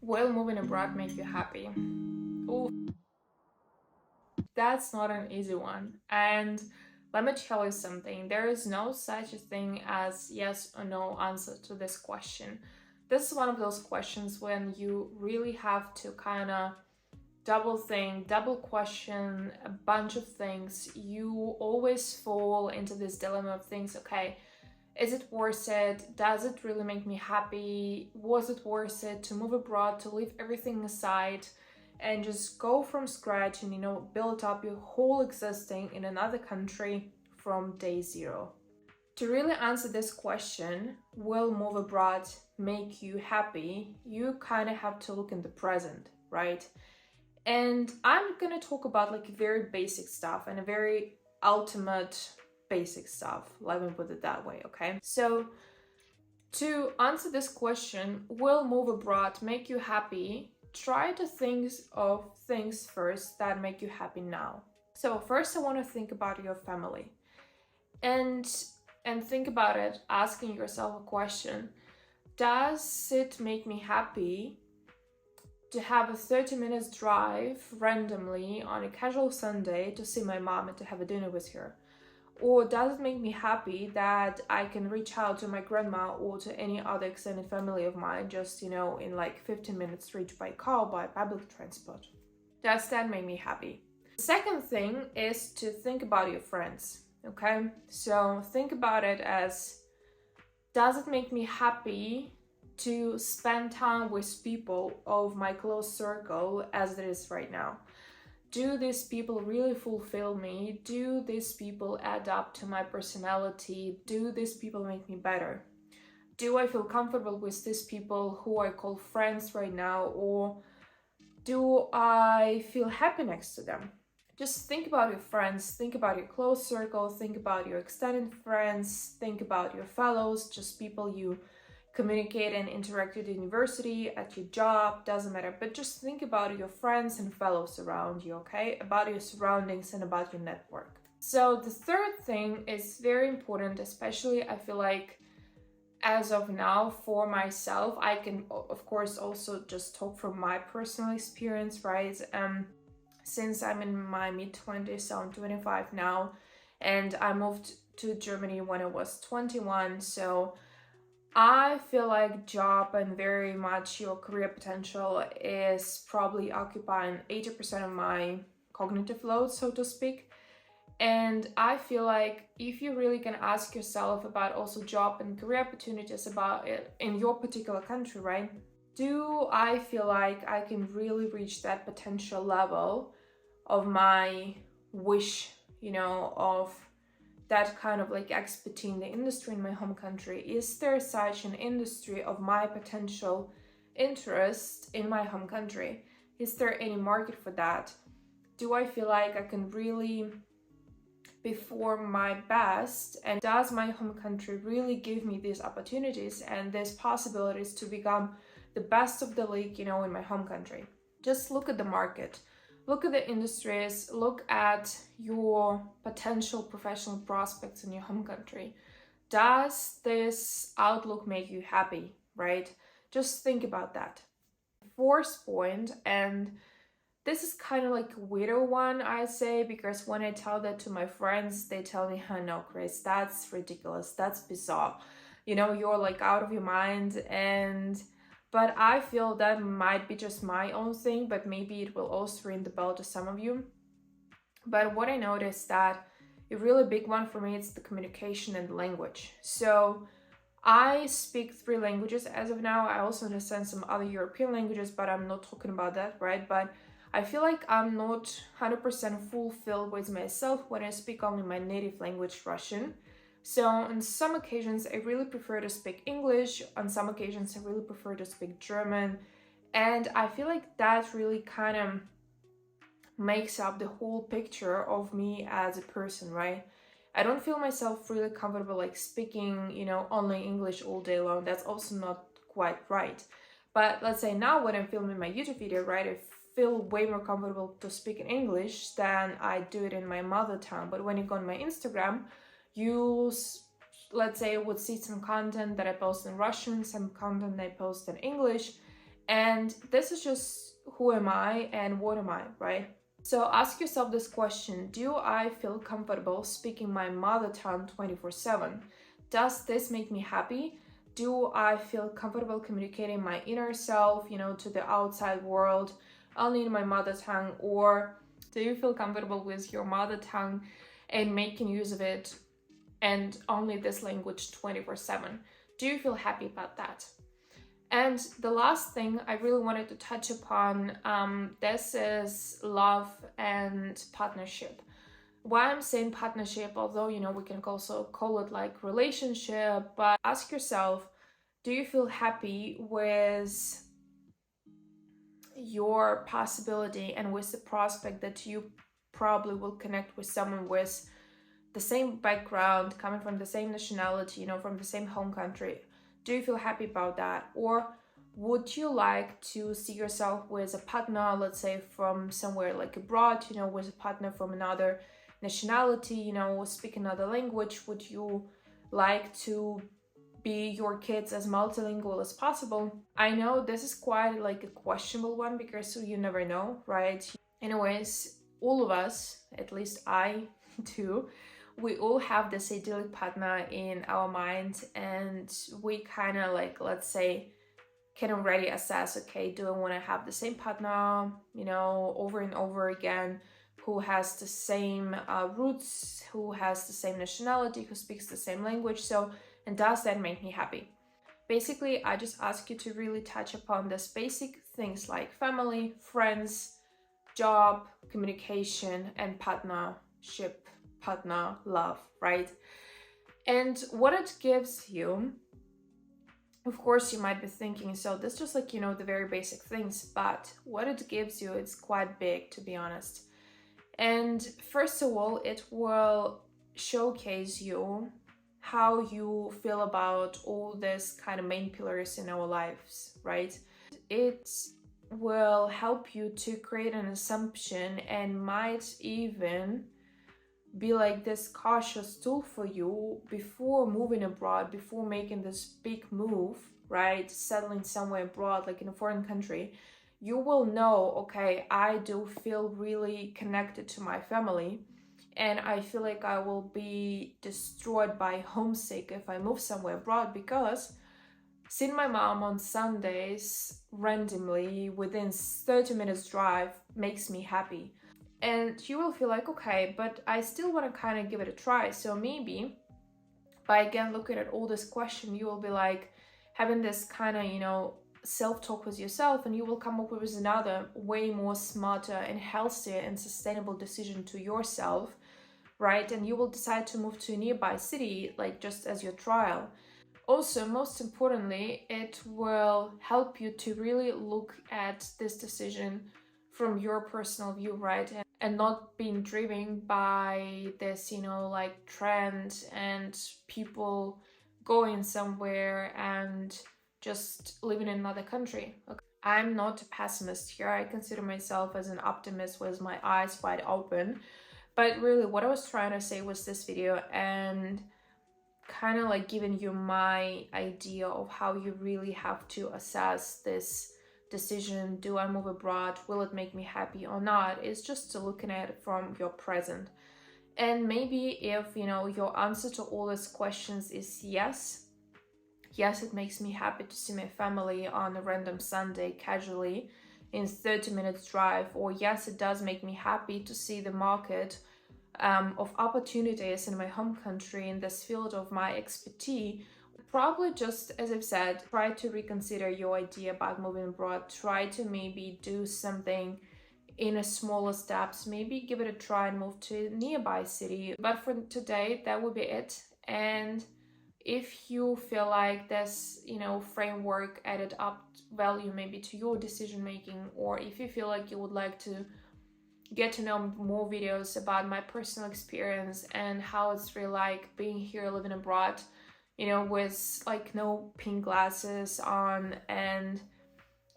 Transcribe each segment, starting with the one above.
Will moving abroad make you happy? Oh, that's not an easy one. And let me tell you something. There is no such a thing as yes or no answer to this question. This is one of those questions when you really have to kind of double think, double question a bunch of things. You always fall into this dilemma of things, okay, is it worth it? Does it really make me happy? Was it worth it to move abroad, to leave everything aside and just go from scratch and, build up your whole existing in another country from day zero? To really answer this question, will move abroad make you happy? You kind of have to look in the present, right? And I'm gonna talk about like very basic stuff and a very ultimate basic stuff. Let me put it that way, okay? So to answer this question, will move abroad make you happy? Try to think of things first that make you happy now. So first I want to think about your family. And think about it, asking yourself a question. Does it make me happy to have a 30 minutes drive randomly on a casual Sunday to see my mom and to have a dinner with her? Or does it make me happy that I can reach out to my grandma or to any other extended family of mine just, in like 15 minutes reach by car, by public transport? Does that make me happy? The second thing is to think about your friends, okay? So think about it as, does it make me happy to spend time with people of my close circle as it is right now? Do these people really fulfill me? Do these people add up to my personality? Do these people make me better? Do I feel comfortable with these people who I call friends right now? Or do I feel happy next to them? Just think about your friends, think about your close circle, think about your extended friends, think about your fellows, just people you communicate and interact at university, at your job, doesn't matter. But just think about your friends and fellows around you, okay? About your surroundings and about your network. So the third thing is very important, especially I feel like as of now for myself. I can of course also just talk from my personal experience, right? Since I'm in my mid-20s, so I'm 25 now, and I moved to Germany when I was 21, so I feel like job and very much your career potential is probably occupying 80% of my cognitive load, so to speak. And I feel like if you really can ask yourself about also job and career opportunities about it in your particular country, right? Do I feel like I can really reach that potential level of my wish, of that kind of like expertise in the industry in my home country? Is there such an industry of my potential interest in my home country? Is there any market for that? Do I feel like I can really perform my best? And does my home country really give me these opportunities and these possibilities to become the best of the league, in my home country? Just look at the market. Look at the industries, look at your potential professional prospects in your home country. Does this outlook make you happy, right? Just think about that. Fourth point, and this is kind of like a weirder one, I say, because when I tell that to my friends, they tell me, oh, no, Chris, that's ridiculous, that's bizarre. You're like out of your mind, but I feel that might be just my own thing, but maybe it will also ring the bell to some of you. But what I noticed that a really big one for me is the communication and the language. So I speak 3 languages as of now. I also understand some other European languages, but I'm not talking about that, right? But I feel like I'm not 100% fulfilled with myself when I speak only my native language, Russian. So on some occasions, I really prefer to speak English. On some occasions, I really prefer to speak German. And I feel like that really kind of makes up the whole picture of me as a person, right? I don't feel myself really comfortable like speaking, only English all day long. That's also not quite right. But let's say now when I'm filming my YouTube video, right, I feel way more comfortable to speak in English than I do it in my mother tongue. But when you go on my Instagram, you, let's say, would see some content that I post in Russian, some content I post in English, And this is just who am I and what am I, right? So ask yourself this question: do I feel comfortable speaking my mother tongue 24/7? Does this make me happy? Do I feel comfortable communicating my inner self, to the outside world only in my mother tongue? Or do you feel comfortable with your mother tongue and making use of it and only this language 24/7? Do you feel happy about that? And the last thing I really wanted to touch upon, this is love and partnership. Why I'm saying partnership, although, we can also call it like relationship, but ask yourself, do you feel happy with your possibility and with the prospect that you probably will connect with someone with the same background, coming from the same nationality, from the same home country? Do you feel happy about that? Or would you like to see yourself with a partner, let's say from somewhere like abroad, with a partner from another nationality, speak another language? Would you like to be your kids as multilingual as possible? I know this is quite like a questionable one because you never know, right? Anyways, all of us, at least I do, we all have this idyllic partner in our mind, and we kind of like, let's say, can already assess, okay, do I want to have the same partner, over and over again, who has the same roots, who has the same nationality, who speaks the same language? So, and does that make me happy? Basically, I just ask you to really touch upon these basic things like family, friends, job, communication, and partnership, partner, love, right? And what it gives you, of course, you might be thinking, so that's just like, the very basic things, but what it gives you, it's quite big, to be honest. And first of all, it will showcase you how you feel about all these kind of main pillars in our lives, right? It will help you to create an assumption and might even be like this cautious tool for you before moving abroad, before making this big move, right? Settling somewhere abroad, like in a foreign country. You will know, okay, I do feel really connected to my family, and I feel like I will be destroyed by homesick if I move somewhere abroad, because seeing my mom on Sundays randomly within 30 minutes drive makes me happy. And you will feel like, okay, but I still want to kind of give it a try. So maybe by again looking at all this question, you will be like having this kind of, self-talk with yourself, and you will come up with another way more smarter and healthier and sustainable decision to yourself, right? And you will decide to move to a nearby city, like just as your trial. Also, most importantly, it will help you to really look at this decision from your personal view, right? And not being driven by this, like trend and people going somewhere and just living in another country. Okay. I'm not a pessimist here. I consider myself as an optimist with my eyes wide open. But really, what I was trying to say was this video, and kind of like giving you my idea of how you really have to assess this decision. Do I move abroad? Will it make me happy or not? It's just to looking at it from your present. And maybe if, your answer to all these questions is yes, it makes me happy to see my family on a random Sunday casually in 30 minutes drive, or yes, it does make me happy to see the market of opportunities in my home country in this field of my expertise. Probably just, as I've said, try to reconsider your idea about moving abroad. Try to maybe do something in a smaller steps, maybe give it a try and move to a nearby city. But for today, that would be it. And if you feel like this, framework added up value maybe to your decision making, or if you feel like you would like to get to know more videos about my personal experience and how it's really like being here living abroad, with like no pink glasses on, and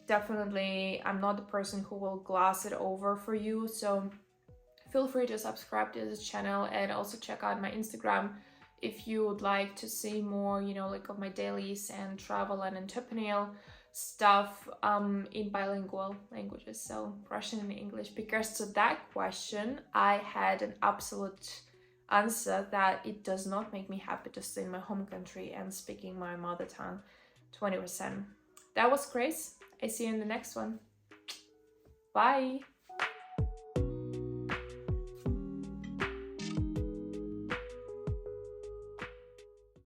definitely I'm not the person who will gloss it over for you. So feel free to subscribe to this channel and also check out my Instagram if you would like to see more, like of my dailies and travel and entrepreneurial stuff in bilingual languages, so Russian and English, because to that question I had an absolute answer that it does not make me happy to stay in my home country and speaking my mother tongue 20%. That was Grace. I see you in the next one. Bye.